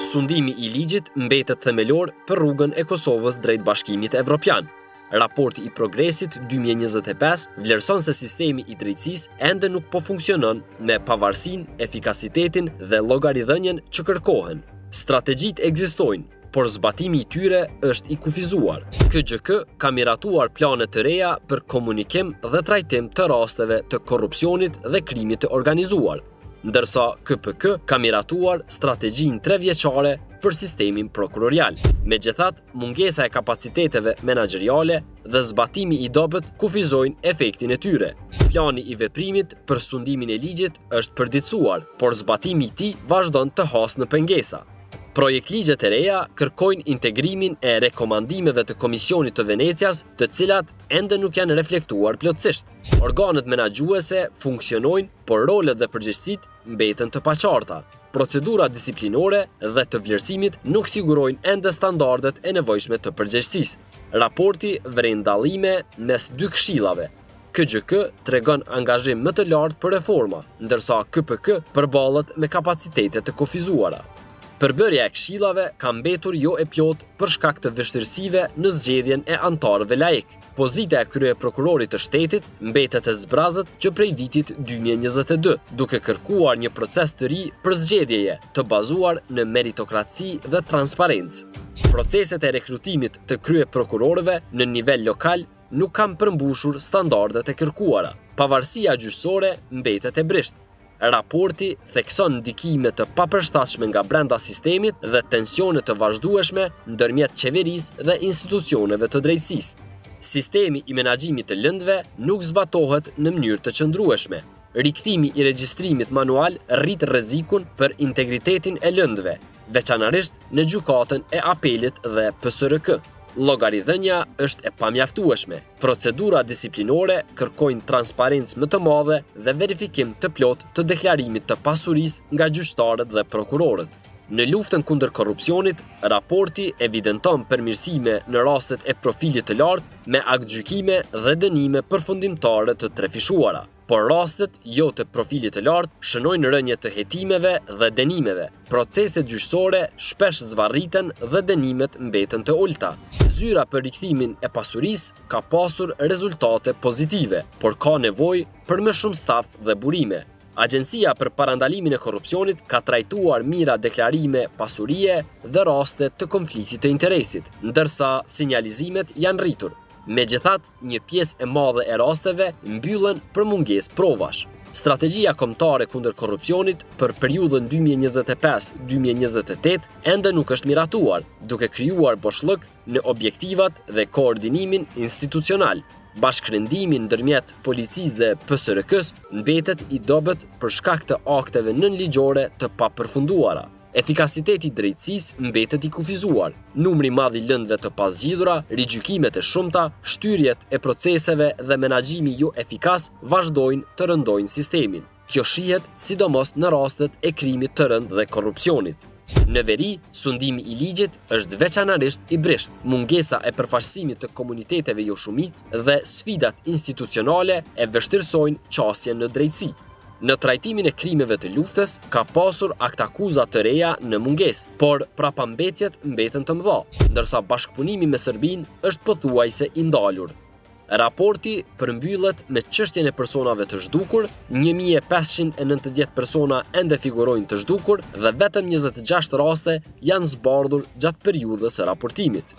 Sundimi i ligjit mbetet themelor për rrugën e Kosovës drejt Bashkimit Evropian. Raporti i progresit 2025 vlerëson se sistemi i drejtësisë ende nuk po funksionon me pavarësinë, efikasitetin dhe llogaridhënien që kërkohen. Strategjitë ekzistojnë, por zbatimi i tyre është i kufizuar. KGK ka miratuar plane të reja për komunikim dhe trajtim të rasteve të korrupsionit dhe krimit të organizuar, ndërsa KPK ka miratuar strategjinë 3 vjeçare për sistemin prokurorial. Megjithatë, mungesa e kapaciteteve menaxheriale dhe zbatimi i dobët kufizojnë efektin e tyre. Plani i veprimit për sundimin e ligjit është përditësuar, por zbatimi i tij vazhdon të hasë në pengesa. Projekt ligjet e reja kërkojnë integrimin e rekomandimeve të Komisionit të Venecias, të cilat ende nuk janë reflektuar plotësisht. Organet menaxhuese funksionojnë, por rolet dhe përgjegjësitë mbeten të paqarta. Procedura disiplinore dhe të vlerësimit nuk sigurojnë ende standardet e nevojshme të përgjegjësisë. Raporti vren dallime mes dy këshillave. KGK tregon angazhim më të lartë për reforma, ndërsa KPK përballet me kapacitete të kufizuara. Përbërja e këshillave ka mbetur jo e plot për shkak të vështirësive në zgjedhjen e antarëve laik. Pozita e kryeprokurorit të shtetit mbetet e zbrazët që prej vitit 2022, duke kërkuar një proces të ri për zgjedhjeje, të bazuar në meritokraci dhe transparencë. Proceset e rekrutimit të kryeprokurorëve në nivel lokal nuk kanë përmbushur standardet e kërkuara. Pavarësia gjyqësore mbetet e brisht. Raporti thekson ndikime të papërshtatshme nga brenda sistemit dhe tensione të vazhdueshme ndërmjet qeverisë dhe institucioneve të drejtësisë. Sistemi i menaxhimit të lëndëve nuk zbatohet në mënyrë të qëndrueshme. Rikthimi i regjistrimit manual rrit rrezikun për integritetin e lëndëve, veçanërisht në gjykatën e apelit dhe PSRK. Llogaridhënia është e pamjaftueshme. Procedura disiplinore kërkojnë transparencë më të madhe dhe verifikim të plot të deklarimit të pasurisë nga gjyqtarët dhe prokurorët. Në luftën kundër korrupsionit, raporti evidenton përmirësime në rastet e profilit të lartë me aktgjykime dhe dënime përfundimtare të trefishuara, por rastet jo të profilit të lartë shënojnë rënje të hetimeve dhe dënimeve. Proceset gjyqësore shpesh zvarriten dhe dënimet mbeten të ulta. Zyra për rikthimin e pasurisë ka pasur rezultate pozitive, por ka nevojë për më shumë staf dhe burime. Agjencia për parandalimin e korrupsionit ka trajtuar mira deklarime pasurie dhe raste të konfliktit të interesit, ndërsa sinjalizimet janë rritur. Megjithatë, një pjesë e madhe e rasteve mbyllen për mungesë provash. Strategjia kombëtare kundër korrupsionit për periudhën 2025-2028 ende nuk është miratuar, duke krijuar boshllëk në objektivat dhe koordinimin institucional. Bashkërendimi ndërmjet policisë dhe PSRK-s mbetet i dobët për shkak të akteve nënligjore të papërfunduara. Efikasiteti i drejtësisë mbetet i kufizuar. Numri i madh i lëndëve të pazgjidhura, rigjykimet e shumta, shtyrjet e proceseve dhe menaxhimi jo efikas vazhdojnë të rëndojnë sistemin. Kjo shihet sidomos në rastet e krimit të rënd dhe korrupsionit. Në veri, sundimi i ligjit është veçanërisht i brisht. Mungesa e përfaqësimit të komuniteteve jo shumicë dhe sfidat institucionale e vështirësojnë qasjen në drejtësi. Në trajtimin e krimeve të luftës ka pasur aktakuza të reja në mungesë, por prapambetjet mbeten të mëdha, ndërsa bashkëpunimi me Serbinë është pothuajse i ndalur. Raporti përmbyllet me çështjen e personave të zhdukur, 1590 persona ende figurojnë të zhdukur dhe vetëm 26 raste janë zbardhur gjatë periudhës së raportimit.